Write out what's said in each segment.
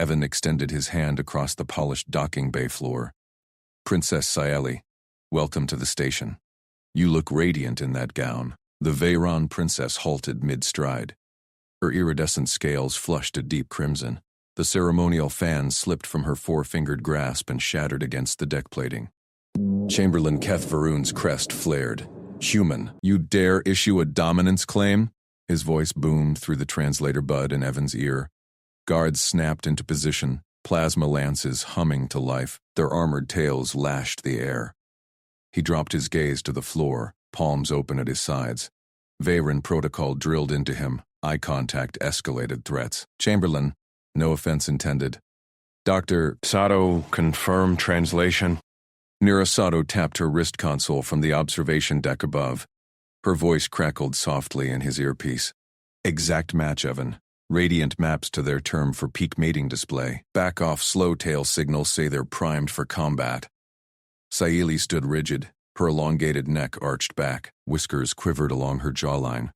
Evan extended his hand across the polished docking bay floor. Princess Saeli, welcome to the station. You look radiant in that gown. The Veyron princess halted mid-stride. Her iridescent scales flushed a deep crimson. The ceremonial fan slipped from her four-fingered grasp and shattered against the deck plating. Chamberlain Keth Varun's crest flared. Human, you dare issue a dominance claim? His voice boomed through the translator bud in Evan's ear. Guards snapped into position, plasma lances humming to life, their armored tails lashed the air. He dropped his gaze to the floor, palms open at his sides. Veyron protocol drilled into him, eye contact escalated threats. Chamberlain, no offense intended. Dr. Sato, confirm translation. Nira Sato tapped her wrist console from the observation deck above. Her voice crackled softly in his earpiece. Exact match, Evan. Radiant maps to their term for peak mating display. Back off slow tail signals say they're primed for combat. Saeli stood rigid, her elongated neck arched back, whiskers quivered along her jawline.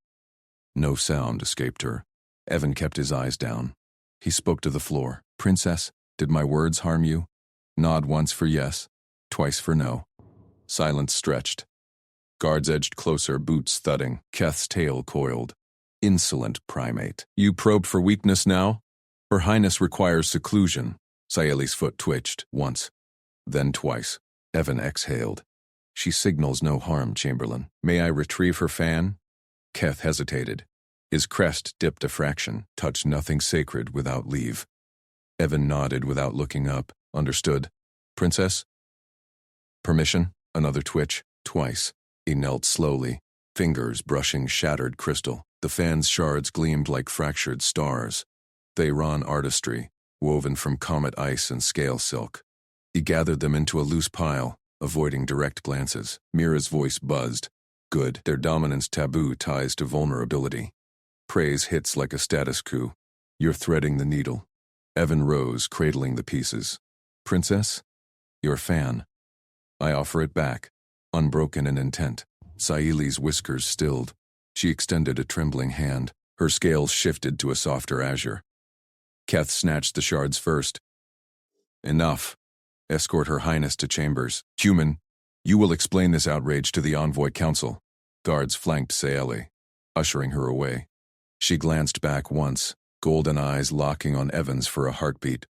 No sound escaped her. Evan kept his eyes down. He spoke to the floor. Princess, did my words harm you? Nod once for yes, twice for no. Silence stretched. Guards edged closer, boots thudding. Keth's tail coiled. Insolent primate. You probe for weakness now? Her Highness requires seclusion. Saeli's foot twitched, once, then twice. Evan exhaled. She signals no harm, Chamberlain. May I retrieve her fan? Keth hesitated. His crest dipped a fraction, touched nothing sacred without leave. Evan nodded without looking up. Understood. Princess? Permission? Another twitch. Twice. He knelt slowly, fingers brushing shattered crystal. The fan's shards gleamed like fractured stars. Veyron artistry, woven from comet ice and scale silk. He gathered them into a loose pile, avoiding direct glances. Mira's voice buzzed. Good. Their dominance taboo ties to vulnerability. Praise hits like a status coup. You're threading the needle. Evan rose, cradling the pieces. Princess? Your fan. I offer it back, unbroken in intent. Saeli's whiskers stilled. She extended a trembling hand. Her scales shifted to a softer azure. Keth snatched the shards first. Enough. Escort Her Highness to chambers. Human, you will explain this outrage to the Envoy Council. Guards flanked Saeli, ushering her away. She glanced back once, golden eyes locking on Evans for a heartbeat.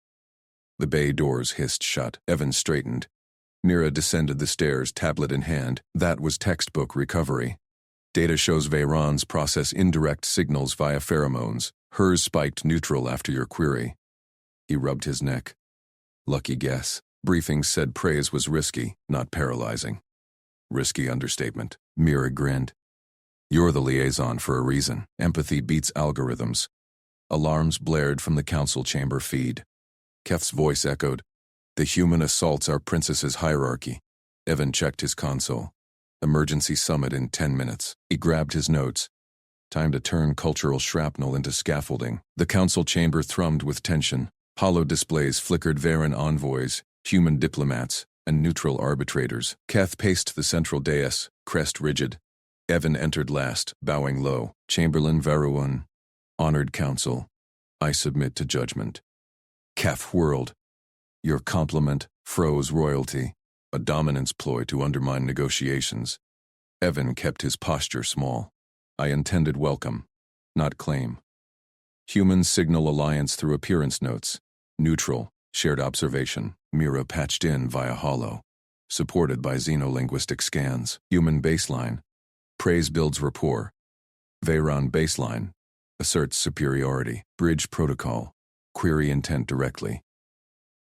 The bay doors hissed shut. Evans straightened. Nira descended the stairs, tablet in hand. That was textbook recovery. Data shows Veyron's process indirect signals via pheromones. Hers spiked neutral after your query. He rubbed his neck. Lucky guess. Briefings said praise was risky, not paralyzing. Risky understatement. Mira grinned. You're the liaison for a reason. Empathy beats algorithms. Alarms blared from the council chamber feed. Keth's voice echoed. The human assaults our princess's hierarchy. Evan checked his console. Emergency summit in 10 minutes. He grabbed his notes. Time to turn cultural shrapnel into scaffolding. The council chamber thrummed with tension. Hollow displays flickered Veyron envoys, human diplomats, and neutral arbitrators. Keth paced the central dais, crest rigid. Evan entered last, bowing low. Chamberlain Varun, honored council, I submit to judgment. Keth whirled. Your compliment froze royalty, a dominance ploy to undermine negotiations. Evan kept his posture small. I intended welcome, not claim. Humans signal alliance through appearance notes. Neutral, shared observation. Mira patched in via hollow. Supported by xenolinguistic scans. Human baseline. Praise builds rapport. Veyron baseline. Asserts superiority. Bridge protocol. Query intent directly.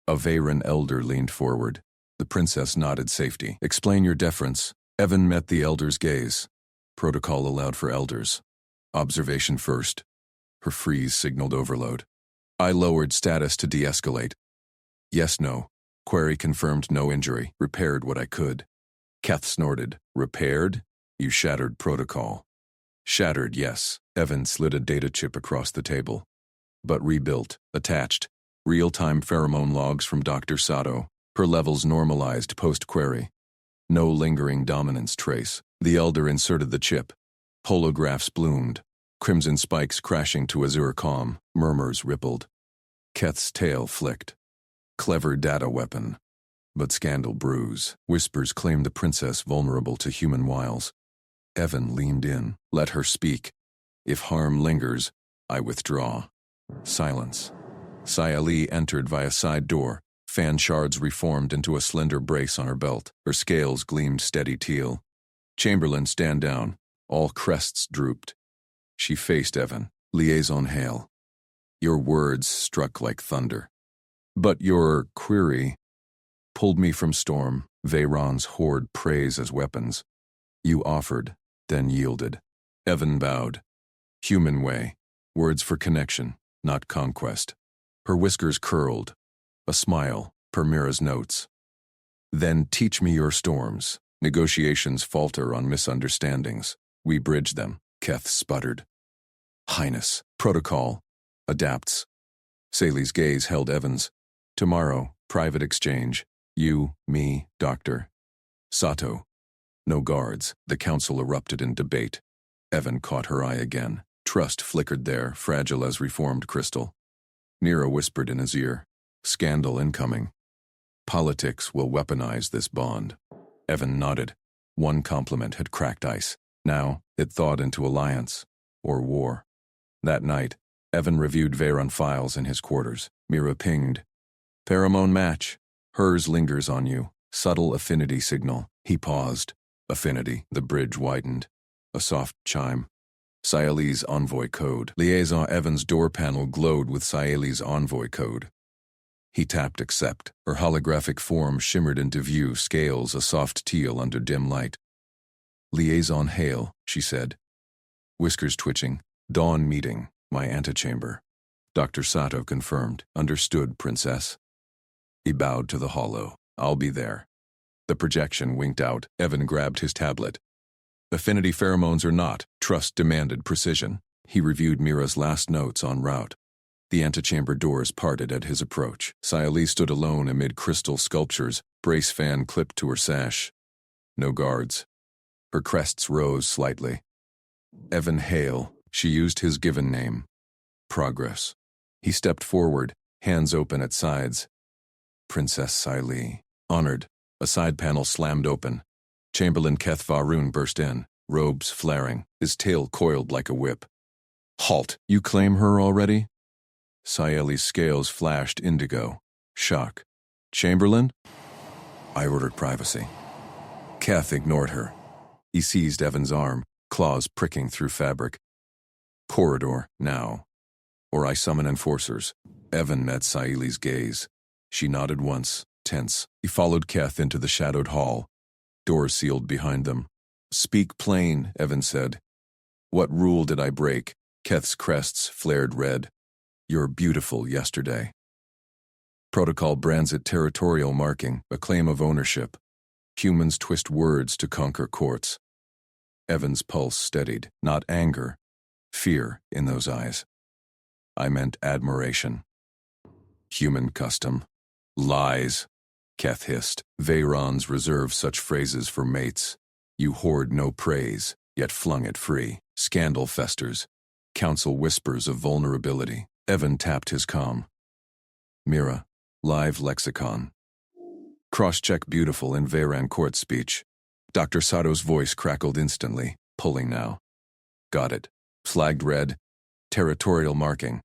A Veyron elder leaned forward. The princess nodded safety. Explain your deference. Evan met the elder's gaze. Protocol allowed for elders. Observation first. Her freeze signaled overload. I lowered status to de-escalate. Yes, no. Query confirmed no injury. Repaired what I could. Keth snorted. Repaired? You shattered protocol. Shattered, yes. Evan slid a data chip across the table. But rebuilt. Attached. Real-time pheromone logs from Dr. Sato. Her levels normalized post-query. No lingering dominance trace. The elder inserted the chip. Holographs bloomed. Crimson spikes crashing to azure calm. Murmurs rippled. Keth's tail flicked. Clever data weapon. But scandal brews. Whispers claim the princess vulnerable to human wiles. Evan leaned in. Let her speak. If harm lingers, I withdraw. Silence. Sayali entered via side door. Fan shards reformed into a slender brace on her belt. Her scales gleamed steady teal. Chamberlain, stand down. All crests drooped. She faced Evan. Liaison hail. Your words struck like thunder. But your query pulled me from storm. Veyron's hoard praise as weapons. You offered, then yielded. Evan bowed. Human way. Words for connection, not conquest. Her whiskers curled. A smile, per Mira's notes. Then teach me your storms. Negotiations falter on misunderstandings. We bridge them, Keth sputtered. Highness, protocol, adapts. Sally's gaze held Evan's. Tomorrow, private exchange. You, me, doctor. Sato. No guards. The council erupted in debate. Evan caught her eye again. Trust flickered there, fragile as reformed crystal. Nira whispered in his ear. Scandal incoming. Politics will weaponize this bond. Evan nodded. One compliment had cracked ice. Now, it thawed into alliance. Or war. That night, Evan reviewed Veyron files in his quarters. Mira pinged. Pheromone match. Hers lingers on you. Subtle affinity signal. He paused. Affinity. The bridge widened. A soft chime. Sayali's envoy code. Liaison Evan's door panel glowed with Sayali's envoy code. He tapped accept. Her holographic form shimmered into view, scales a soft teal under dim light. Liaison hail, she said. Whiskers twitching. Dawn meeting. My antechamber. Dr. Sato confirmed. Understood, princess. He bowed to the hollow. I'll be there. The projection winked out. Evan grabbed his tablet. Affinity pheromones or not, trust demanded precision. He reviewed Mira's last notes en route. The antechamber doors parted at his approach. Sayali stood alone amid crystal sculptures, brace fan clipped to her sash. No guards. Her crests rose slightly. Evan Hale, she used his given name. Progress. He stepped forward, hands open at sides. Princess Sayali. Honored. A side panel slammed open. Chamberlain Keth Varun burst in, robes flaring, his tail coiled like a whip. Halt! You claim her already? Sayali's scales flashed indigo. Shock. Chamberlain? I ordered privacy. Keth ignored her. He seized Evan's arm, claws pricking through fabric. Corridor, now. Or I summon enforcers. Evan met Sayali's gaze. She nodded once, tense. He followed Keth into the shadowed hall. Doors sealed behind them. Speak plain, Evan said. What rule did I break? Keth's crests flared red. You're beautiful yesterday. Protocol brands it territorial marking, a claim of ownership. Humans twist words to conquer courts. Evan's pulse steadied, not anger, fear in those eyes. I meant admiration. Human custom. Lies, Keth hissed. Veyrons reserve such phrases for mates. You hoard no praise, yet flung it free. Scandal festers. Council whispers of vulnerability. Evan tapped his comm. Mira, live lexicon. Cross-check beautiful in Veyron court speech. Dr. Sato's voice crackled instantly, pulling now. Got it. Flagged red. Territorial marking.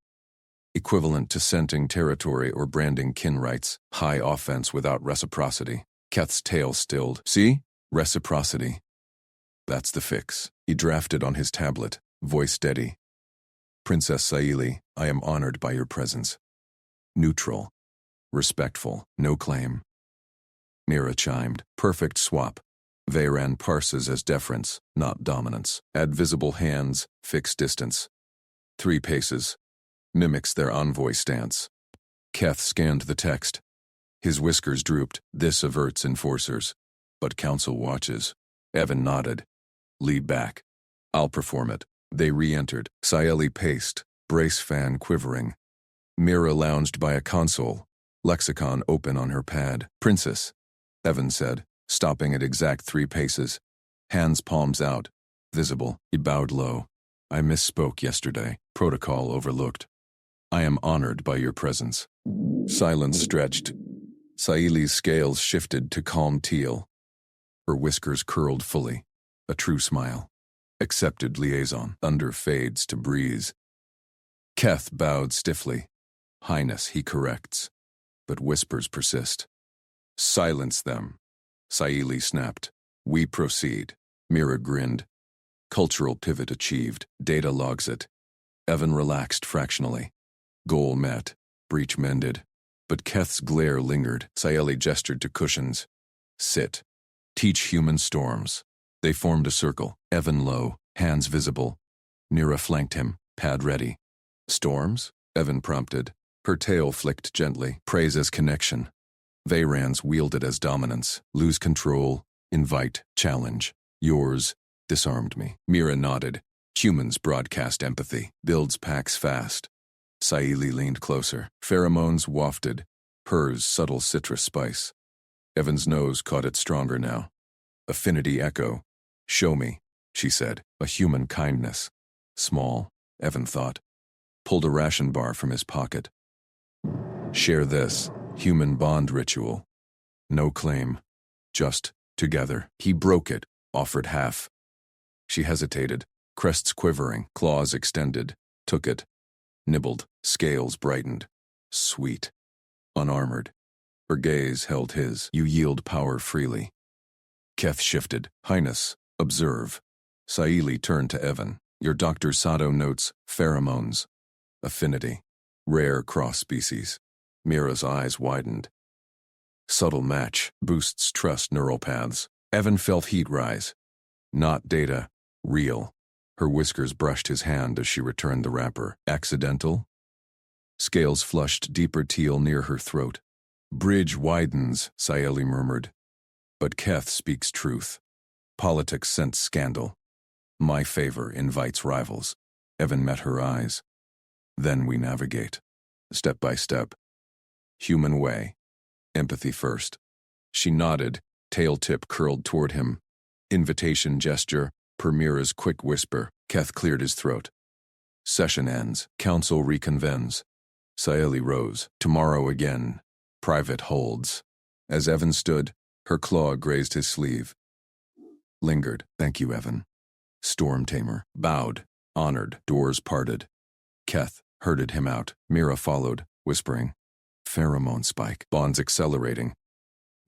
Equivalent to scenting territory or branding kin rights. High offense without reciprocity. Keth's tail stilled. See? Reciprocity. That's the fix. He drafted on his tablet, voice steady. Princess Sayali, I am honored by your presence. Neutral. Respectful. No claim. Mira chimed. Perfect swap. Veyron parses as deference, not dominance. Add visible hands, fix distance. 3 paces. Mimics their envoy stance. Keth scanned the text. His whiskers drooped. This averts enforcers. But council watches. Evan nodded. Lead back. I'll perform it. They re-entered. Sayali paced, brace fan quivering. Mira lounged by a console, lexicon open on her pad. Princess, Evan said, stopping at exact 3 paces. Hands palms out, visible. He bowed low. I misspoke yesterday. Protocol overlooked. I am honored by your presence. Silence stretched. Saili's scales shifted to calm teal. Her whiskers curled fully. A true smile. Accepted liaison. Thunder fades to breeze. Keth bowed stiffly. Highness, he corrects. But whispers persist. Silence them. Saili snapped. We proceed. Mira grinned. Cultural pivot achieved. Data logs it. Evan relaxed fractionally. Goal met. Breach mended. But Keth's glare lingered. Saili gestured to cushions. Sit. Teach human storms. They formed a circle. Evan low, hands visible. Mira flanked him, pad ready. Storms? Evan prompted. Her tail flicked gently. Praise as connection. Vayrans wielded as dominance. Lose control. Invite. Challenge. Yours. Disarmed me. Mira nodded. Humans broadcast empathy. Builds packs fast. Saili leaned closer. Pheromones wafted. Hers subtle citrus spice. Evan's nose caught it stronger now. Affinity echo. Show me, she said. A human kindness. Small, Evan thought. Pulled a ration bar from his pocket. Share this. Human bond ritual. No claim. Just together. He broke it. Offered half. She hesitated. Crests quivering. Claws extended. Took it. Nibbled. Scales brightened. Sweet. Unarmored. Her gaze held his. You yield power freely. Keth shifted. Highness. Observe. Saili turned to Evan. Your Dr. Sato notes pheromones. Affinity. Rare cross-species. Mira's eyes widened. Subtle match. Boosts trust neural paths. Evan felt heat rise. Not data. Real. Her whiskers brushed his hand as she returned the wrapper. Accidental? Scales flushed deeper teal near her throat. Bridge widens, Saili murmured. But Keth speaks truth. Politics scents scandal. My favor invites rivals. Evan met her eyes. Then we navigate. Step by step. Human way. Empathy first. She nodded, tail tip curled toward him. Invitation gesture, per Mira's quick whisper. Keth cleared his throat. Session ends. Council reconvenes. Saili rose. Tomorrow again. Private holds. As Evan stood, her claw grazed his sleeve. Lingered. Thank you, Evan. Storm Tamer. Bowed. Honored. Doors parted. Keth herded him out. Mira followed, whispering. Pheromone spike. Bonds accelerating.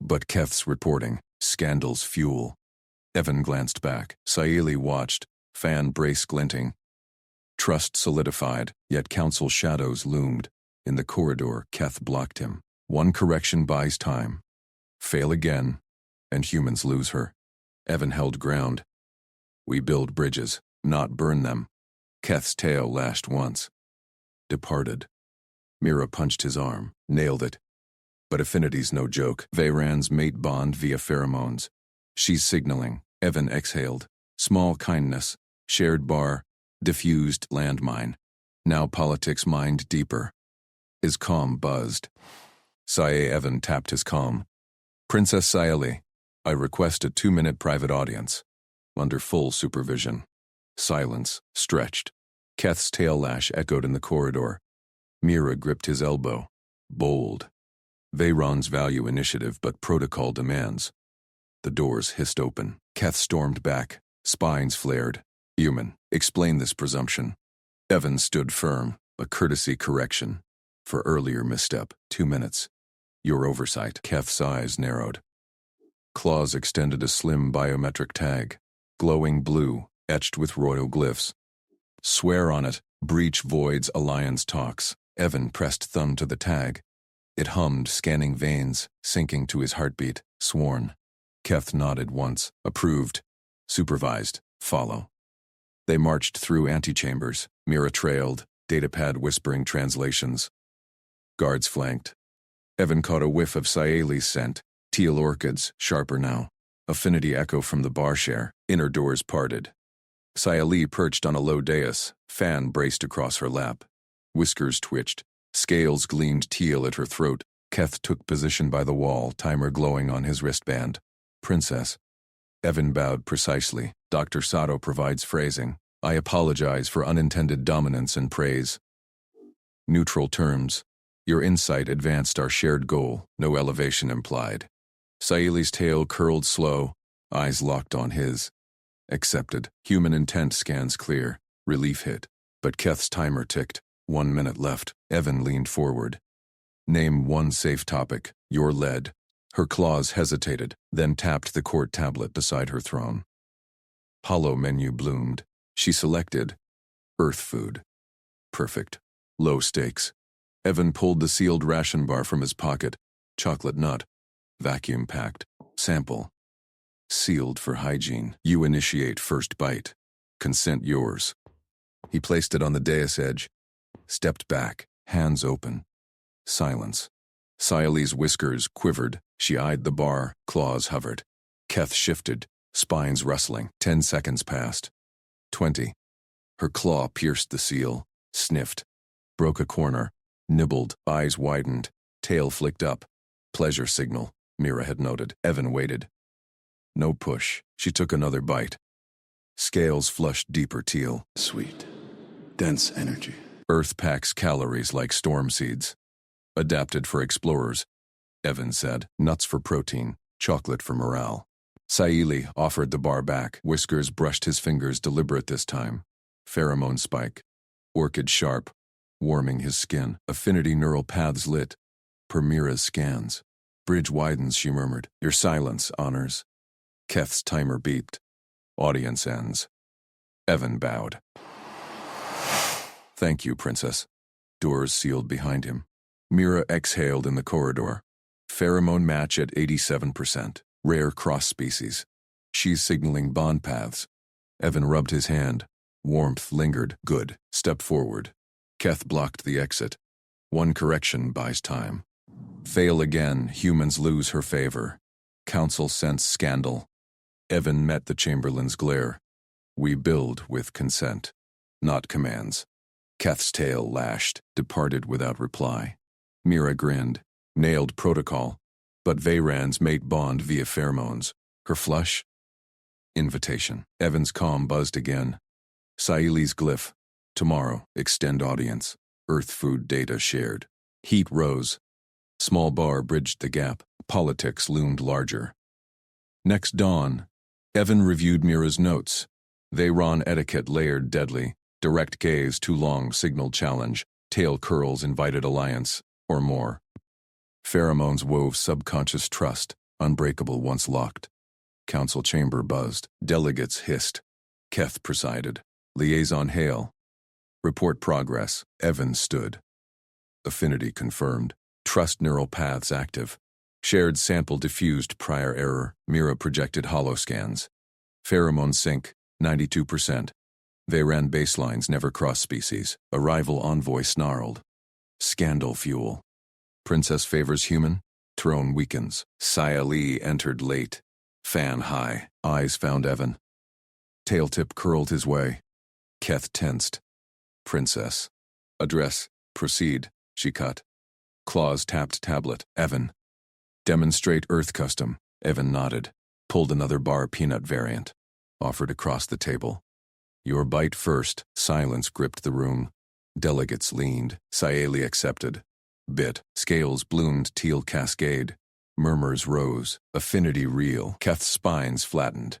But Keth's reporting. Scandals fuel. Evan glanced back. Saili watched, fan brace glinting. Trust solidified, yet council shadows loomed. In the corridor, Keth blocked him. One correction buys time. Fail again, and humans lose her. Evan held ground. We build bridges, not burn them. Keth's tail lashed once. Departed. Mira punched his arm, nailed it. But affinity's no joke. Vayrans mate bond via pheromones. She's signaling. Evan exhaled. Small kindness. Shared bar. Diffused landmine. Now politics mined deeper. His calm buzzed. Sae Evan tapped his calm. Princess Saili, I request a 2-minute private audience. Under full supervision. Silence, stretched. Keth's tail lash echoed in the corridor. Mira gripped his elbow. Bold. Veyron's value initiative, but protocol demands. The doors hissed open. Keth stormed back. Spines flared. Human, explain this presumption. Evan stood firm, a courtesy correction. For earlier misstep, 2 minutes. Your oversight. Keth's eyes narrowed. Claws extended a slim biometric tag. Glowing blue, etched with royal glyphs. Swear on it. Breach voids alliance talks. Evan pressed thumb to the tag. It hummed, scanning veins, sinking to his heartbeat. Sworn. Keth nodded once. Approved. Supervised. Follow. They marched through antechambers. Mira trailed, datapad whispering translations. Guards flanked. Evan caught a whiff of Saili's scent. Teal orchids, sharper now. Affinity echo from the bar share. Inner doors parted. Saili perched on a low dais. Fan braced across her lap. Whiskers twitched. Scales gleamed teal at her throat. Keth took position by the wall, timer glowing on his wristband. Princess. Evan bowed precisely. Dr. Sato provides phrasing. I apologize for unintended dominance and praise. Neutral terms. Your insight advanced our shared goal, no elevation implied. Saili's tail curled slow, eyes locked on his. Accepted. Human intent scans clear. Relief hit. But Keth's timer ticked. 1 minute left. Evan leaned forward. Name one safe topic. Your lead. Her claws hesitated, then tapped the court tablet beside her throne. Hollow menu bloomed. She selected Earth food. Perfect. Low stakes. Evan pulled the sealed ration bar from his pocket. Chocolate nut. Vacuum packed. Sample. Sealed for hygiene. You initiate first bite. Consent yours. He placed it on the dais edge. Stepped back, hands open. Silence. Saili's whiskers quivered. She eyed the bar, claws hovered. Keth shifted, spines rustling. 10 seconds passed. 20. Her claw pierced the seal, sniffed. Broke a corner, nibbled, eyes widened, tail flicked up. Pleasure signal, Mira had noted. Evan waited. No push. She took another bite. Scales flushed deeper teal. Sweet. Dense energy. Earth packs calories like storm seeds. Adapted for explorers, Evan said. Nuts for protein, chocolate for morale. Saili offered the bar back. Whiskers brushed his fingers, deliberate this time. Pheromone spike. Orchid sharp, warming his skin. Affinity neural paths lit. Per Mira's scans. Bridge widens, she murmured. Your silence honors. Keth's timer beeped. Audience ends. Evan bowed. Thank you, Princess. Doors sealed behind him. Mira exhaled in the corridor. Pheromone match at 87%. Rare cross species. She's signaling bond paths. Evan rubbed his hand. Warmth lingered. Good. Step forward. Keth blocked the exit. One correction buys time. Fail again, humans lose her favor. Council sense scandal. Evan met the Chamberlain's glare. We build with consent, not commands. Keth's tail lashed, departed without reply. Mira grinned, nailed protocol, but Veyran's mate bond via pheromones. Her flush? Invitation. Evan's calm buzzed again. Saili's glyph. Tomorrow, extend audience. Earth food data shared. Heat rose. Small bar bridged the gap. Politics loomed larger. Next dawn, Evan reviewed Mira's notes. Veyran etiquette layered deadly. Direct gaze too long signaled challenge. Tail curls invited alliance, or more. Pheromones wove subconscious trust, unbreakable once locked. Council chamber buzzed. Delegates hissed. Keth presided. Liaison hail. Report progress. Evan stood. Affinity confirmed. Trust neural paths active. Shared sample diffused prior error. Mira projected holoscans. Pheromone sync, 92%. Veyran baselines never cross species. Arrival envoy snarled. Scandal fuel. Princess favors human. Throne weakens. Saili entered late. Fan high. Eyes found Evan. Tail tip curled his way. Keth tensed. Princess. Address. Proceed. She cut. Claws tapped tablet. Evan. Demonstrate Earth custom. Evan nodded. Pulled another bar peanut variant. Offered across the table. Your bite first. Silence gripped the room. Delegates leaned. Saili accepted. Bit. Scales bloomed teal cascade. Murmurs rose. Affinity real. Keth's spines flattened.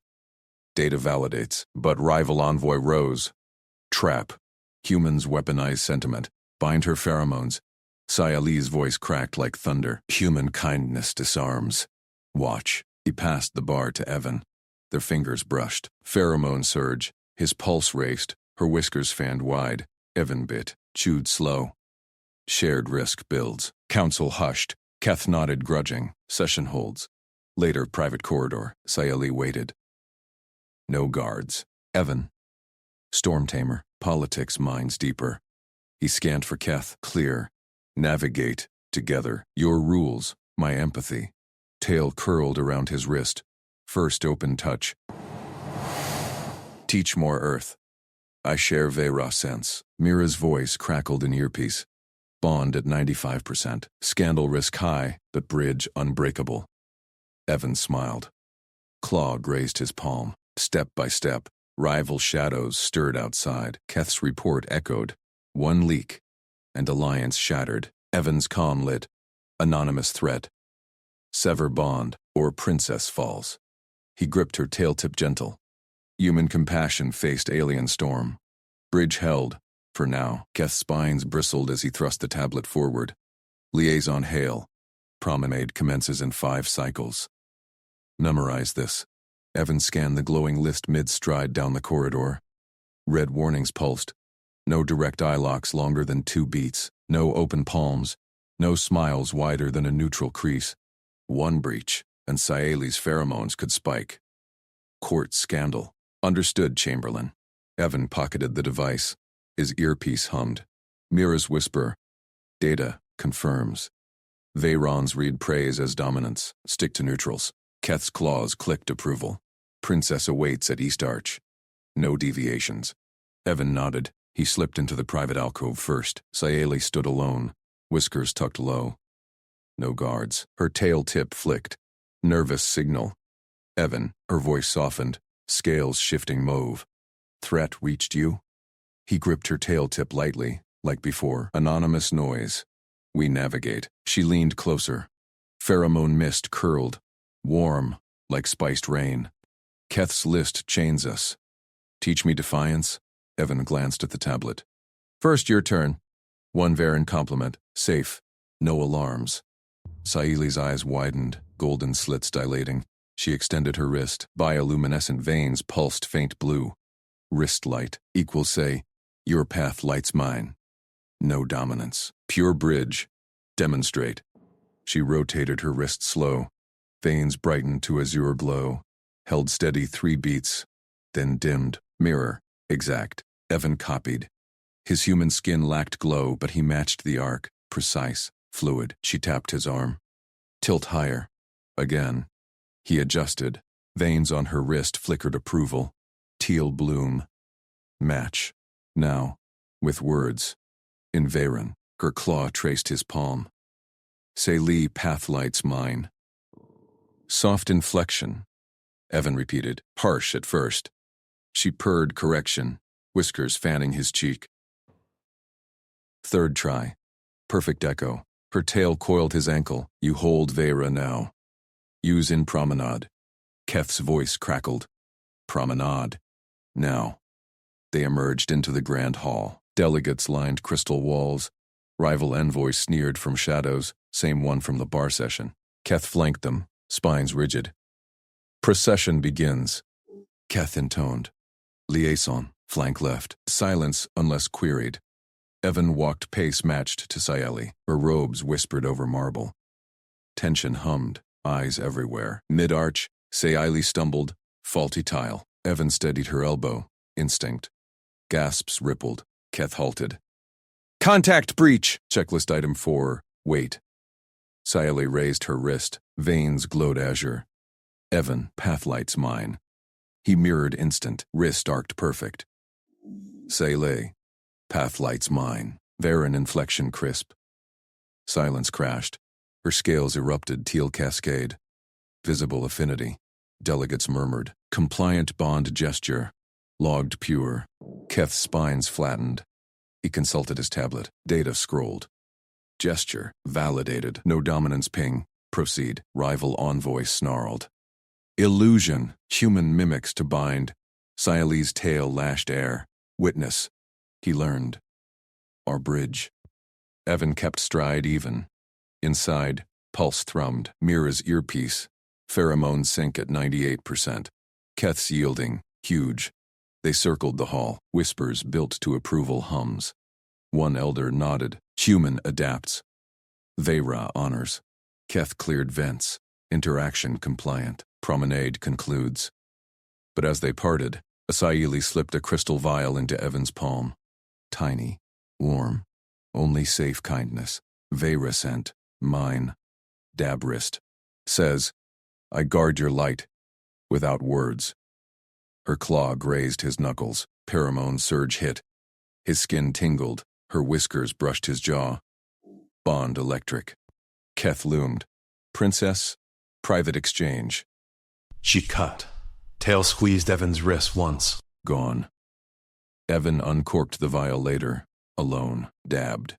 Data validates. But rival envoy rose. Trap. Humans weaponize sentiment. Bind her pheromones. Saili's voice cracked like thunder. Human kindness disarms. Watch. He passed the bar to Evan. Their fingers brushed. Pheromone surge. His pulse raced. Her whiskers fanned wide. Evan bit. Chewed slow. Shared risk builds. Council hushed. Keth nodded grudging. Session holds. Later private corridor. Saili waited. No guards. Evan. Storm tamer. Politics mines deeper. He scanned for Keth. Clear. Navigate. Together. Your rules. My empathy. Tail curled around his wrist. First open touch. Teach more Earth. I share Veyra sense. Mira's voice crackled in earpiece. Bond at 95%. Scandal risk high, but bridge unbreakable. Evan smiled. Claw grazed his palm. Step by step, rival shadows stirred outside. Keth's report echoed. One leak. and alliance shattered. Evan's calm lit. Anonymous threat. Sever bond, or princess falls. He gripped her tail tip gentle. Human compassion faced alien storm. Bridge held, for now. Keth's spines bristled as he thrust the tablet forward. Liaison hail. Promenade commences in 5 cycles. Memorize this. Evan scanned the glowing list mid-stride down the corridor. Red warnings pulsed. No direct eye locks longer than 2 beats. No open palms. No smiles wider than a neutral crease. 1 breach, and Saeli's pheromones could spike. Court scandal. Understood, Chamberlain. Evan pocketed the device. His earpiece hummed. Mira's whisper. Data confirms. Veyrons read praise as dominance. Stick to neutrals. Keth's claws clicked approval. Princess awaits at East Arch. No deviations. Evan nodded. He slipped into the private alcove first. Saeli stood alone, whiskers tucked low. No guards. Her tail tip flicked. Nervous signal. Evan, her voice softened, scales shifting mauve. Threat reached you? He gripped her tail tip lightly, like before. Anonymous noise. We navigate. She leaned closer. Pheromone mist curled. Warm, like spiced rain. Keth's list chains us. Teach me defiance? Evan glanced at the tablet. First, your turn. 1 Varen compliment. Safe. No alarms. Saeli's eyes widened, golden slits dilating. She extended her wrist. Bioluminescent veins pulsed faint blue. Wrist light. Equals say, your path lights mine. No dominance. Pure bridge. Demonstrate. She rotated her wrist slow. Veins brightened to azure glow. Held steady 3 beats. Then dimmed. Mirror. Exact. Evan copied. His human skin lacked glow, but he matched the arc. Precise. Fluid. She tapped his arm. Tilt higher. Again. He adjusted. Veins on her wrist flickered approval. Teal bloom. Match. Now. With words. In Varen. Her claw traced his palm. Saeli path lights mine. Soft inflection. Evan repeated. Harsh at first. She purred correction. Whiskers fanning his cheek. 3rd try. Perfect echo. Her tail coiled his ankle. You hold Vera now. Use in promenade. Keth's voice crackled. Promenade. Now. They emerged into the grand hall. Delegates lined crystal walls. Rival envoys sneered from shadows, same one from the bar session. Keth flanked them, spines rigid. Procession begins. Keth intoned. Liaison, flank left. Silence unless queried. Evan walked pace matched to Saeli. Her robes whispered over marble. Tension hummed, eyes everywhere. Mid-arch, Saeli stumbled, faulty tile. Evan steadied her elbow, instinct. Gasps rippled. Keth halted. Contact breach! Checklist item 4, wait. Saeli raised her wrist, veins glowed azure. Evan, path lights mine. He mirrored instant, wrist arced perfect. Saeli, path lights mine. Varen inflection crisp. Silence crashed. Her scales erupted teal cascade. Visible affinity. Delegates murmured. Compliant bond gesture. Logged pure. Keth's spines flattened. He consulted his tablet. Data scrolled. Gesture. Validated. No dominance ping. Proceed. Rival envoy snarled. Illusion. Human mimics to bind. Saeli's tail lashed air. Witness. He learned. Our bridge. Evan kept stride even. Inside, pulse thrummed. Mira's earpiece. Pheromone sync at 98%. Keth's yielding. Huge. They circled the hall. Whispers built to approval hums. One elder nodded. Human adapts. Veyra honors. Keth cleared vents. Interaction compliant. Promenade concludes. But as they parted, Saeli slipped a crystal vial into Evan's palm. Tiny. Warm. Only safe kindness. Veyra scent. Mine. Dab wrist. Says, I guard your light. Without words. Her claw grazed his knuckles. Pheromone surge hit. His skin tingled. Her whiskers brushed his jaw. Bond electric. Keth loomed. Princess, private exchange. She cut. Tail squeezed Evan's wrist once. Gone. Evan uncorked the vial later. Alone. Dabbed.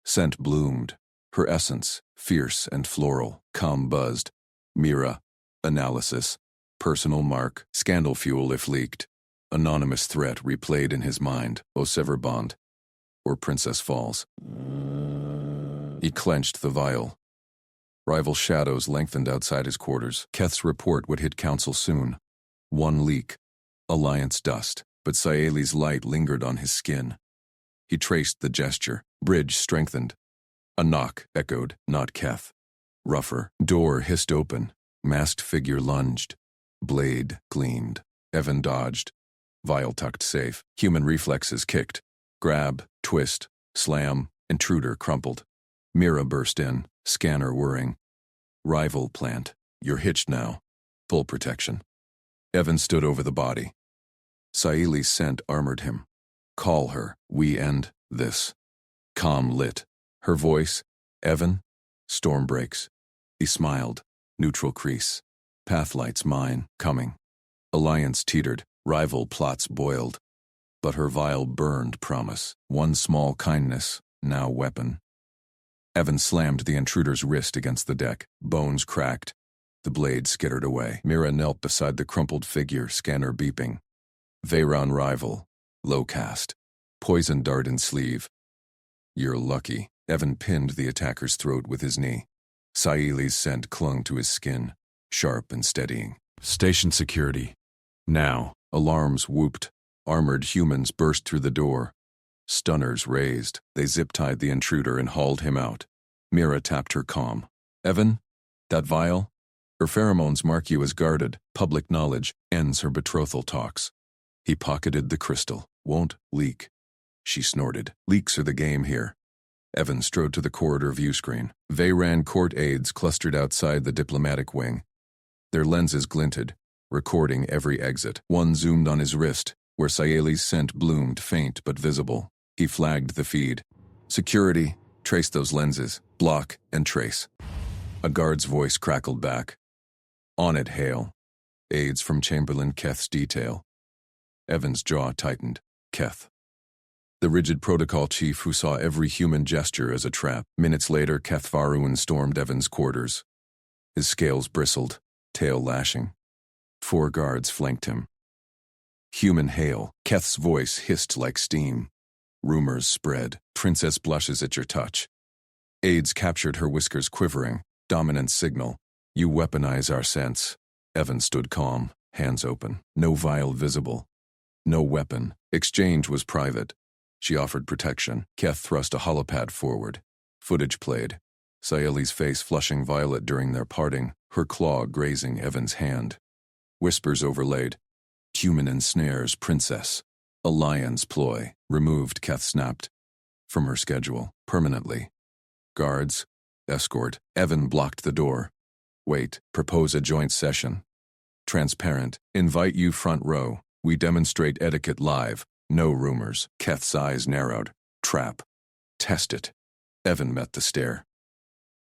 Scent bloomed. Her essence, fierce and floral. Calm buzzed. Mira. Analysis. Personal mark. Scandal fuel if leaked. Anonymous threat replayed in his mind. Bond. Or Princess Falls. He clenched the vial. Rival shadows lengthened outside his quarters. Keth's report would hit council soon. One leak. Alliance dust. But Sayeli's light lingered on his skin. He traced the gesture. Bridge strengthened. A knock echoed, not Keth. Rougher. Door hissed open. Masked figure lunged. Blade gleamed. Evan dodged. Vial tucked safe. Human reflexes kicked. Grab, twist, slam. Intruder crumpled. Mira burst in. Scanner whirring. Rival plant. You're hitched now. Full protection. Evan stood over the body. Sayeli's scent armored him. Call her. We end this. Calm lit. Her voice. Evan. Storm breaks. He smiled. Neutral crease. Pathlights mine. Coming. Alliance teetered. Rival plots boiled. But her vial burned promise. One small kindness. Now weapon. Evan slammed the intruder's wrist against the deck. Bones cracked. The blade skittered away. Mira knelt beside the crumpled figure, scanner beeping. Veyron rival. Low cast. Poison dart in sleeve. You're lucky. Evan pinned the attacker's throat with his knee. Sayeli's scent clung to his skin, sharp and steadying. Station security. Now. Alarms whooped. Armored humans burst through the door. Stunners raised. They zip-tied the intruder and hauled him out. Mira tapped her comm. Evan? That vial? Her pheromones mark you as guarded. Public knowledge ends her betrothal talks. He pocketed the crystal. Won't leak. She snorted. Leaks are the game here. Evan strode to the corridor view screen. Veyran court aides clustered outside the diplomatic wing. Their lenses glinted, recording every exit. One zoomed on his wrist, where Sayeli's scent bloomed faint but visible. He flagged the feed. Security, trace those lenses. Block and trace. A guard's voice crackled back. On it, Hale. Aides from Chamberlain Keth's detail. Evan's jaw tightened. Keth. The rigid protocol chief who saw every human gesture as a trap. Minutes later, Keth Faruin stormed Evan's quarters. His scales bristled, tail lashing. 4 guards flanked him. Human Hale. Keth's voice hissed like steam. Rumors spread. Princess blushes at your touch. Aides captured her whiskers quivering. Dominant signal. You weaponize our sense. Evan stood calm, hands open. No vial visible. No weapon. Exchange was private. She offered protection. Keth thrust a holopad forward. Footage played. Sayeli's face flushing violet during their parting, her claw grazing Evan's hand. Whispers overlaid. Human ensnares princess. A lion's ploy. Removed, Keth snapped. From her schedule. Permanently. Guards. Escort. Evan blocked the door. Wait. Propose a joint session. Transparent. Invite you front row. We demonstrate etiquette live. No rumors. Keth's eyes narrowed. Trap. Test it. Evan met the stare.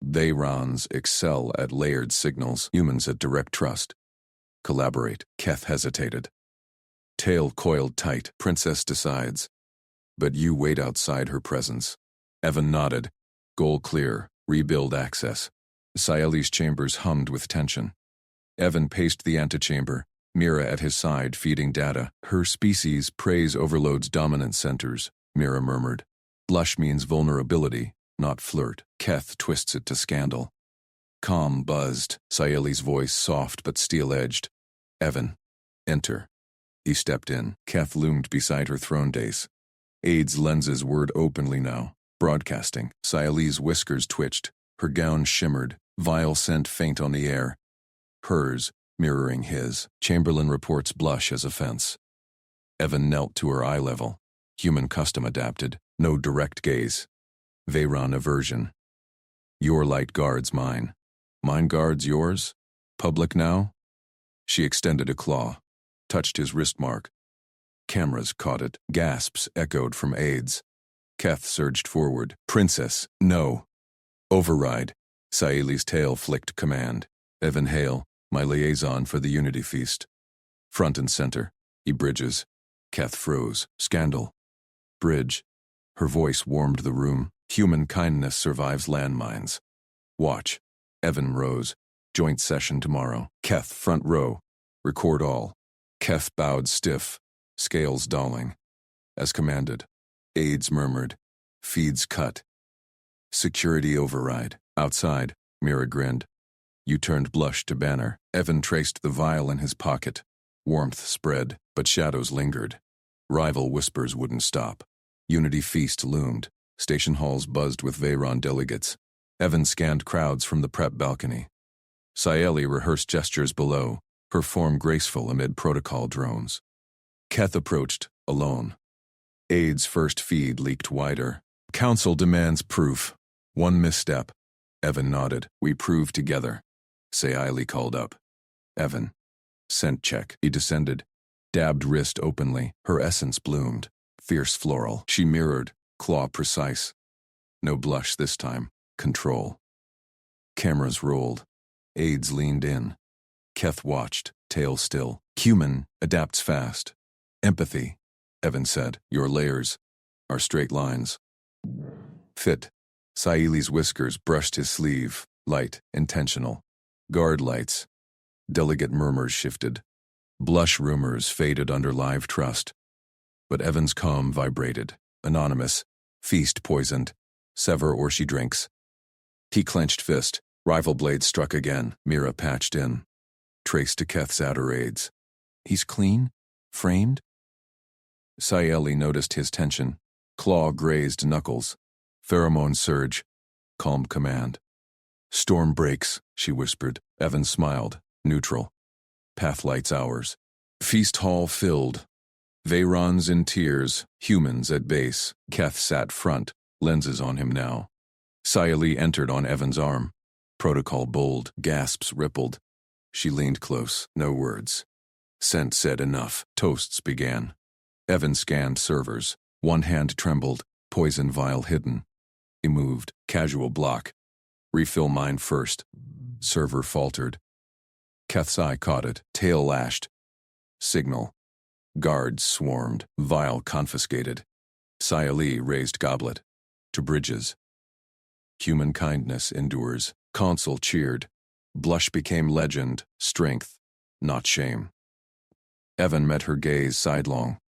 Veyrons excel at layered signals. Humans at direct trust. Collaborate. Keth hesitated. Tail coiled tight. Princess decides. But you wait outside her presence. Evan nodded. Goal clear. Rebuild access. Sayeli's chambers hummed with tension. Evan paced the antechamber. Mira at his side, feeding data. Her species praise overloads dominant centers, Mira murmured. Blush means vulnerability, not flirt. Keth twists it to scandal. Calm buzzed, Sayeli's voice soft but steel-edged. Evan, enter. He stepped in. Keth loomed beside her throne dais. Aide's lenses whirred openly now, broadcasting. Sayeli's whiskers twitched. Her gown shimmered, vial scent faint on the air. Hers, mirroring his. Chamberlain reports blush as offense. Evan knelt to her eye level. Human custom adapted. No direct gaze. Veyron aversion. Your light guards mine. Mine guards yours? Public now? She extended a claw. Touched his wrist mark. Cameras caught it. Gasps echoed from aides. Keth surged forward. Princess, no. Override. Sayeli's tail flicked command. Evan Hale, my liaison for the Unity Feast. Front and center. He bridges. Keth froze. Scandal. Bridge. Her voice warmed the room. Human kindness survives landmines. Watch. Evan rose. Joint session tomorrow. Keth, front row. Record all. Keth bowed stiff, scales dulling. As commanded. Aides murmured. Feeds cut. Security override. Outside, Mira grinned. You turned blush to banner. Evan traced the vial in his pocket. Warmth spread, but shadows lingered. Rival whispers wouldn't stop. Unity Feast loomed. Station halls buzzed with Veyron delegates. Evan scanned crowds from the prep balcony. Sayeli rehearsed gestures below, her form graceful amid protocol drones. Keth approached, alone. Aide's first feed leaked wider. Council demands proof. One misstep. Evan nodded. We prove together. Sayeli called up. Evan. Scent check. He descended. Dabbed wrist openly. Her essence bloomed. Fierce floral. She mirrored. Claw precise. No blush this time. Control. Cameras rolled. Aides leaned in. Keth watched, tail still. Human adapts fast. Empathy, Evan said. Your layers are straight lines. Fit. Sayeli's whiskers brushed his sleeve. Light, intentional. Guard lights. Delegate murmurs shifted. Blush rumors faded under live trust. But Evan's calm vibrated. Anonymous. Feast poisoned. Sever or she drinks. He clenched fist. Rival blade struck again. Mira patched in. Traced to Keth's outer aids. He's clean? Framed? Sayeli noticed his tension. Claw grazed knuckles. Pheromone surge. Calm command. Storm breaks, she whispered. Evan smiled. Neutral. Path lights ours. Feast hall filled. Veyrons in tears. Humans at base. Keth sat front. Lenses on him now. Sayeli entered on Evan's arm. Protocol bold. Gasps rippled. She leaned close. No words. Scent said enough. Toasts began. Evan scanned servers. One hand trembled. Poison vial hidden. He moved. Casual block. Refill mine first. Server faltered. Keth's eye caught it. Tail lashed. Signal. Guards swarmed. Vial confiscated. Sayeli raised goblet. To bridges. Human kindness endures. Consul cheered. Blush became legend. Strength, not shame. Evan met her gaze sidelong.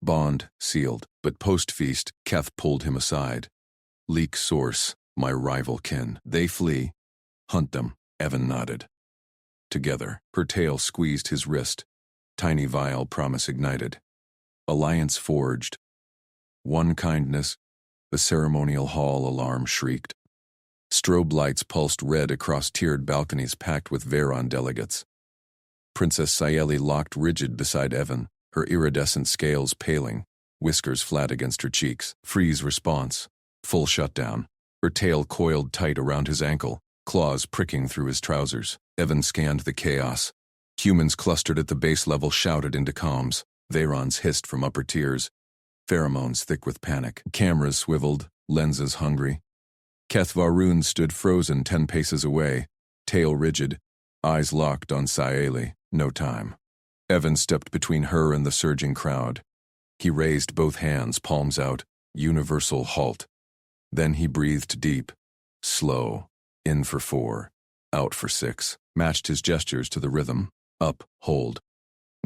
Bond sealed, but post-feast, Keth pulled him aside. Leak source, my rival kin. They flee. Hunt them. Evan nodded. Together, her tail squeezed his wrist. Tiny vial promise ignited. Alliance forged. One kindness. The ceremonial hall alarm shrieked. Strobe lights pulsed red across tiered balconies packed with Veyron delegates. Princess Sayeli locked rigid beside Evan, her iridescent scales paling, whiskers flat against her cheeks. Freeze response. Full shutdown. Her tail coiled tight around his ankle, claws pricking through his trousers. Evan scanned the chaos. Humans clustered at the base level shouted into comms. Veyrons hissed from upper tiers. Pheromones thick with panic. Cameras swiveled, lenses hungry. Keth Varun stood frozen 10 paces away, tail rigid, eyes locked on Sayeli. No time. Evan stepped between her and the surging crowd. He raised both hands, palms out, universal halt. Then he breathed deep, slow, in for 4, out for 6, matched his gestures to the rhythm. Up, hold.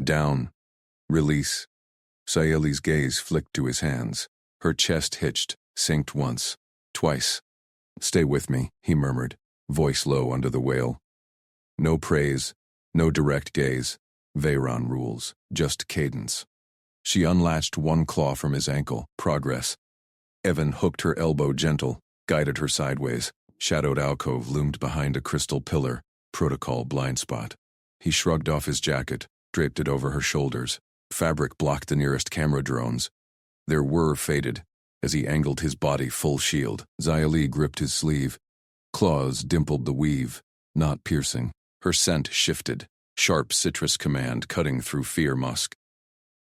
Down, release. Sayeli's gaze flicked to his hands. Her chest hitched, synced once, twice. Stay with me, he murmured, voice low under the wail. No praise, no direct gaze. Veyron rules, just cadence. She unlatched one claw from his ankle. Progress. Evan hooked her elbow gentle, guided her sideways. Shadowed alcove loomed behind a crystal pillar. Protocol blind spot. He shrugged off his jacket, draped it over her shoulders. Fabric blocked the nearest camera drones. Their whir faded. As he angled his body full shield, Sayeli gripped his sleeve. Claws dimpled the weave, not piercing. Her scent shifted, sharp citrus command cutting through fear musk.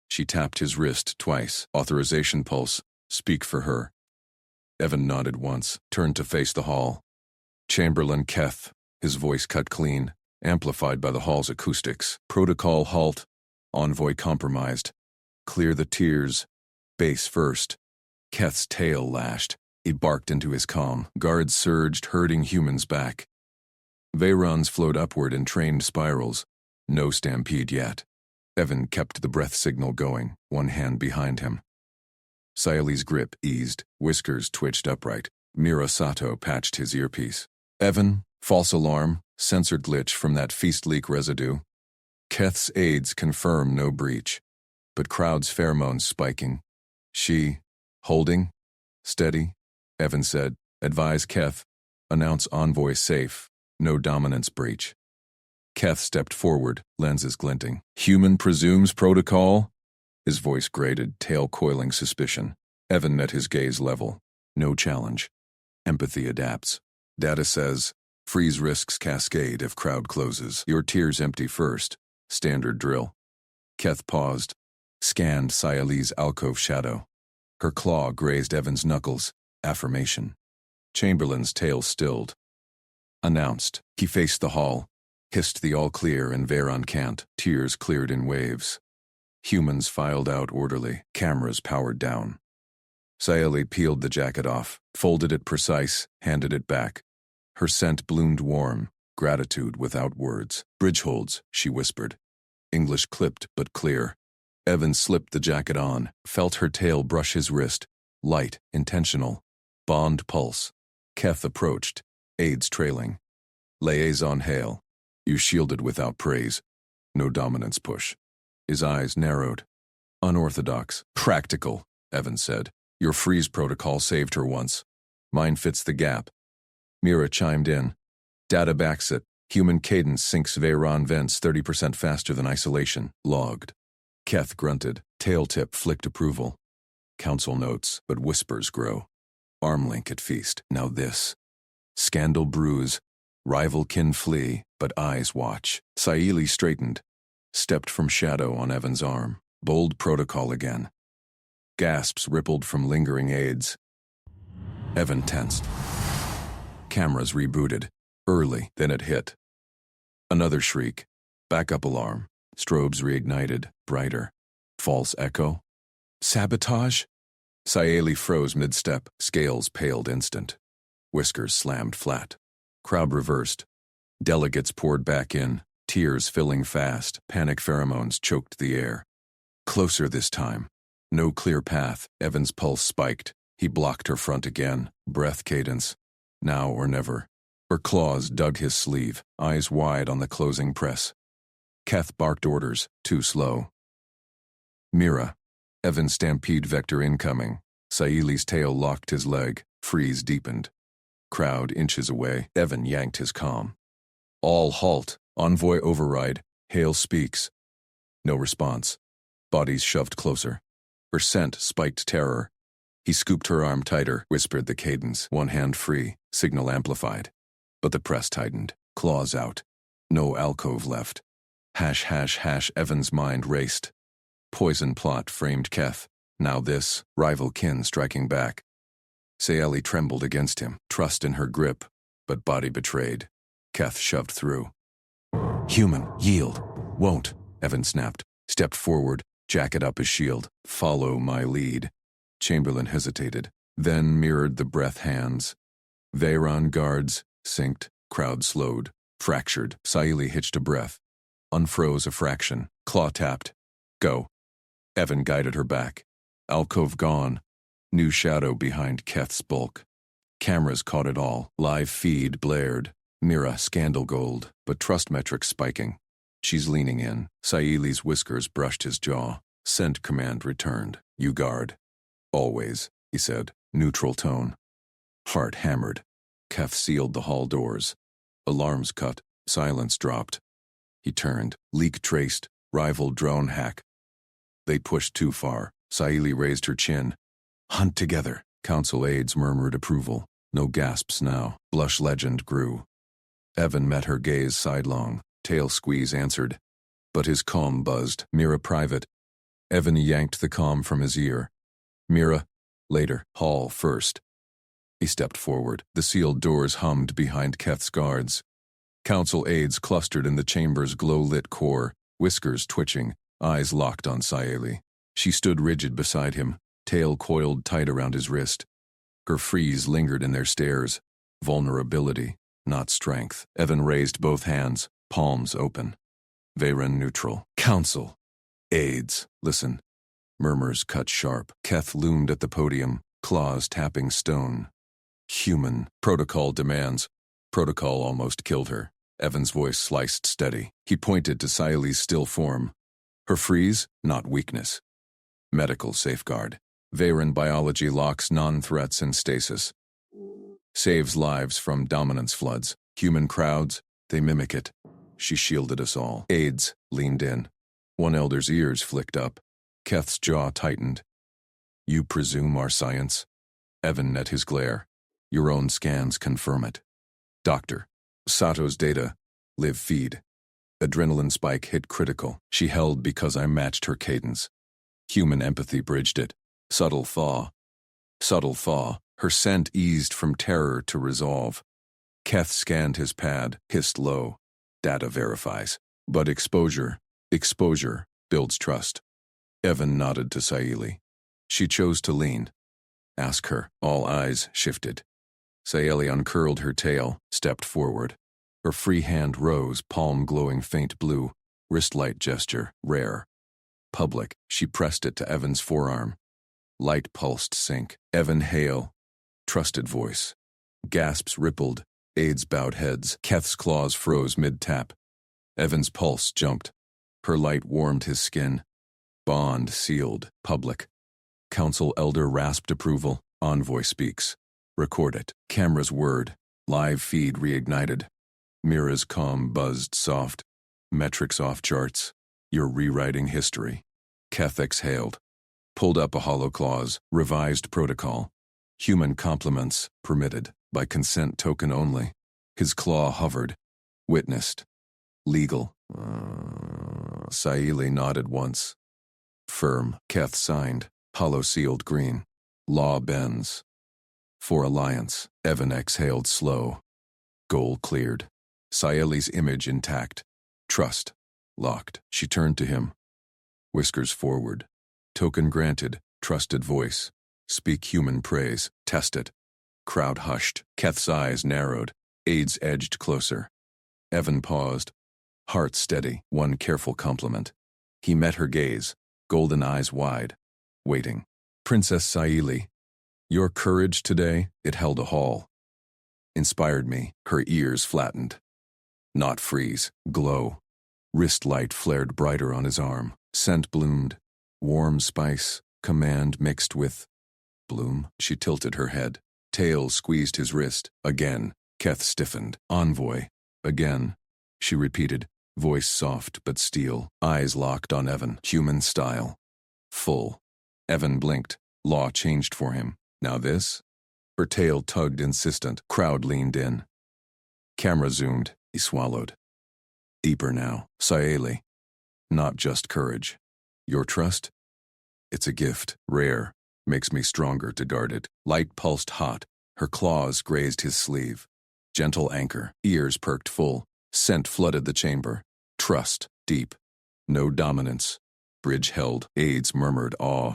She tapped his wrist twice, authorization pulse, speak for her. Evan nodded once, turned to face the hall. Chamberlain Keth, his voice cut clean, amplified by the hall's acoustics. Protocol halt, envoy compromised. Clear the tiers, base first. Keth's tail lashed. He barked into his comm. Guards surged, herding humans back. Vayrons flowed upward in trained spirals. No stampede yet. Evan kept the breath signal going, one hand behind him. Sayali's grip eased, whiskers twitched upright. Mira Sato patched his earpiece. Evan, false alarm, sensor glitch from that feast leak residue. Keth's aides confirm no breach, but crowd's pheromones spiking. She, holding, steady, Evan said. Advise Keth, announce envoy safe, no dominance breach. Keth stepped forward, lenses glinting. Human presumes protocol? His voice grated, tail coiling suspicion. Evan met his gaze level. No challenge. Empathy adapts. Data says, freeze risks cascade if crowd closes. Your tears empty first. Standard drill. Keth paused, scanned Sayali's alcove shadow. Her claw grazed Evan's knuckles. Affirmation. Chamberlain's tail stilled. Announced. He faced the hall, hissed the all clear and Veyron can't. Tears cleared in waves. Humans filed out orderly, cameras powered down. Sayali peeled the jacket off, folded it precise, handed it back. Her scent bloomed warm, gratitude without words. Bridge holds, she whispered. English clipped but clear. Evan slipped the jacket on, felt her tail brush his wrist. Light, intentional. Bond pulse. Keth approached, aides trailing. Liaison hail. You shielded without praise. No dominance push. His eyes narrowed. Unorthodox. Practical, Evan said. Your freeze protocol saved her once. Mine fits the gap. Mira chimed in. Data backs it. Human cadence sinks Veyron vents 30% faster than isolation. Logged. Keth grunted. Tail tip flicked approval. Council notes, but whispers grow. Arm link at feast. Now this. Scandal brews. Rival kin flee, but eyes watch. Sayali straightened. Stepped from shadow on Evan's arm. Bold protocol again. Gasps rippled from lingering aides. Evan tensed. Cameras rebooted. Early, then it hit. Another shriek. Backup alarm. Strobes reignited, brighter. False echo. Sabotage? Sayali froze mid-step. Scales paled instant. Whiskers slammed flat. Crowd reversed. Delegates poured back in, tears filling fast. Panic pheromones choked the air. Closer this time. No clear path. Evan's pulse spiked. He blocked her front again. Breath cadence. Now or never. Her claws dug his sleeve, eyes wide on the closing press. Keth barked orders, too slow. Mira. Evan's stampede vector incoming. Sayali's tail locked his leg. Freeze deepened. Crowd inches away. Evan yanked his comm. All halt. Envoy override. Hale speaks. No response. Bodies shoved closer. Her scent spiked terror. He scooped her arm tighter, whispered the cadence, one hand free, signal amplified. But the press tightened, claws out. No alcove left. Hash, hash, hash, Evan's mind raced. Poison plot framed Keth. Now this, rival kin striking back. Sayali trembled against him, trust in her grip, but body betrayed. Keth shoved through. Human, yield. Won't, Evan snapped, stepped forward, jacket up his shield. Follow my lead. Chamberlain hesitated, then mirrored the breath hands. Veyron guards, synced, crowd slowed, fractured. Sayali hitched a breath. Unfroze a fraction, claw tapped. Go. Evan guided her back. Alcove gone. New shadow behind Keth's bulk. Cameras caught it all. Live feed blared. Mira scandal gold, but trust metrics spiking. She's leaning in. Sayali's whiskers brushed his jaw. Scent command returned. You guard. Always, he said, neutral tone. Heart hammered. Keth sealed the hall doors. Alarms cut. Silence dropped. He turned. Leak traced. Rival drone hack. They pushed too far. Sayali raised her chin. Hunt together. Council aides murmured approval. No gasps now. Blush legend grew. Evan met her gaze sidelong. Tail squeeze answered. But his comm buzzed. Mira private. Evan yanked the comm from his ear. Mira, later. Hall first. He stepped forward. The sealed doors hummed behind Keth's guards. Council aides clustered in the chamber's glow-lit core, whiskers twitching, eyes locked on Sayali. She stood rigid beside him, tail coiled tight around his wrist. Her freeze lingered in their stares. Vulnerability, not strength. Evan raised both hands, palms open. Veyron neutral. Council. Aides. Listen. Murmurs cut sharp. Keth loomed at the podium, claws tapping stone. Human. Protocol demands. Protocol almost killed her. Evan's voice sliced steady. He pointed to Sayali's still form. Her freeze, not weakness. Medical safeguard. Veyron biology locks non-threats in stasis. Saves lives from dominance floods. Human crowds, they mimic it. She shielded us all. Aides leaned in. One elder's ears flicked up. Keth's jaw tightened. You presume our science? Evan met his glare. Your own scans confirm it. Doctor. Sato's data. Live feed. Adrenaline spike hit critical. She held because I matched her cadence. Human empathy bridged it. Subtle thaw. Subtle thaw. Her scent eased from terror to resolve. Keth scanned his pad, hissed low. Data verifies. But exposure builds trust. Evan nodded to Sayali. She chose to lean. Ask her. All eyes shifted. Sayali uncurled her tail, stepped forward. Her free hand rose, palm glowing faint blue. Wristlight gesture, rare. Public, she pressed it to Evan's forearm. Light pulsed sync. Evan hail. Trusted voice. Gasps rippled. Aides bowed heads. Keth's claws froze mid-tap. Evan's pulse jumped. Her light warmed his skin. Bond sealed. Public. Council elder rasped approval. Envoy speaks. Record it. Camera's word. Live feed reignited. Mira's comm buzzed soft. Metrics off charts. You're rewriting history. Keth exhaled. Pulled up a hollow clause. Revised protocol. Human compliments permitted. By consent token only. His claw hovered. Witnessed. Legal. Sayali nodded once. Firm. Keth signed. Hollow sealed green. Law bends. For alliance. Evan exhaled slow. Goal cleared. Sayali's image intact. Trust. Locked. She turned to him. Whiskers forward. Token granted. Trusted voice. Speak human praise. Test it. Crowd hushed. Keth's eyes narrowed. Aides edged closer. Evan paused. Heart steady. One careful compliment. He met her gaze. Golden eyes wide. Waiting. Princess Sayali. Your courage today, it held a hall. Inspired me. Her ears flattened. Not freeze. Glow. Wrist light flared brighter on his arm. Scent bloomed. Warm spice. Command mixed with bloom. She tilted her head. Tail squeezed his wrist. Again. Keth stiffened. Envoy. Again. She repeated. Voice soft but steel. Eyes locked on Evan. Human style. Full. Evan blinked. Law changed for him. Now this? Her tail tugged insistent. Crowd leaned in. Camera zoomed. He swallowed. Deeper now. Sayali. Not just courage. Your trust? It's a gift. Rare. Makes me stronger to guard it. Light pulsed hot. Her claws grazed his sleeve. Gentle anchor. Ears perked full. Scent flooded the chamber. Trust. Deep. No dominance. Bridge held. Aides murmured awe.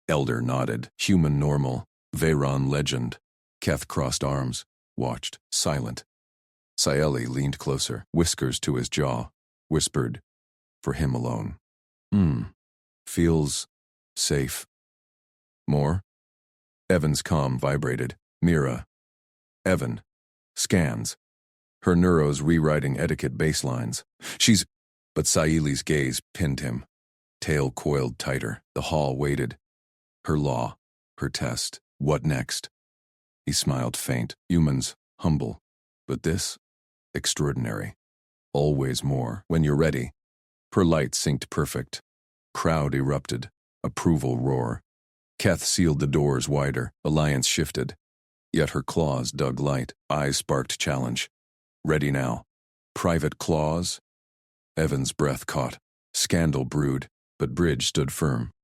Elder nodded. Human normal. Veyron legend. Keth crossed arms. Watched. Silent. Sayali leaned closer. Whiskers to his jaw. Whispered. For him alone. Feels safe. More? Evan's comm vibrated. Mira. Evan. Scans. Her neuros rewriting etiquette baselines. But Sayali's gaze pinned him. Tail coiled tighter. The hall waited. Her law. Her test. What next? He smiled faint. Humans. Humble. But this? Extraordinary. Always more. When you're ready. Her light synced perfect. Crowd erupted. Approval roar. Keth sealed the doors wider. Alliance shifted. Yet her claws dug light. Eyes sparked challenge. Ready now. Private claws? Evan's breath caught. Scandal brewed, but Bridge stood firm.